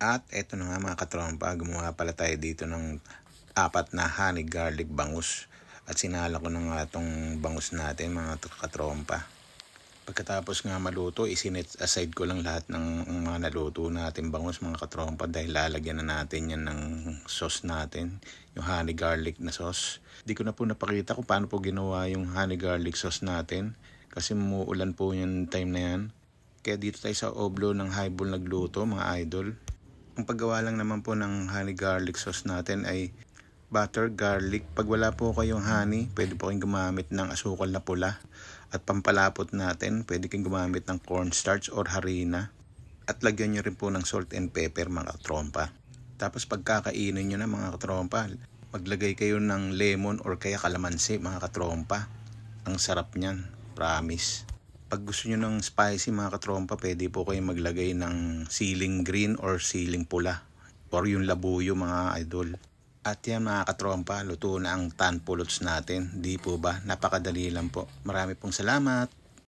At eto na nga mga katrompa, gumawa pala tayo dito ng apat na honey garlic bangus. At sinala ko na nga itong bangus natin mga katrompa. Pagkatapos nga maluto, isinet aside ko lang lahat ng mga naluto natin bangus mga katrompa dahil lalagyan na natin yan ng sauce natin, yung honey garlic na sauce. Di ko na po napakita kung paano po ginawa yung honey garlic sauce natin kasi muulan po yung time na yan. Kaya dito tayo sa oblo ng highball nagluto mga idol. Ang paggawa lang naman po ng honey garlic sauce natin ay butter, garlic. Pag wala po kayong honey, pwede po kayong gumamit ng asukal na pula. At pampalapot natin, pwede kayong gumamit ng cornstarch or harina. At lagyan nyo rin po ng salt and pepper mga katrompa. Tapos pagkakainin nyo na mga katrompa, maglagay kayo ng lemon or kaya kalamansi mga katrompa. Ang sarap niyan, promise. Pag gusto nyo ng spicy mga katrompa, pwede po kayong maglagay ng siling green or siling pula. Or yung labuyo mga idol. At yan mga katrompa, luto na ang tan pulots natin. Di po ba? Napakadali lang po. Marami pong salamat.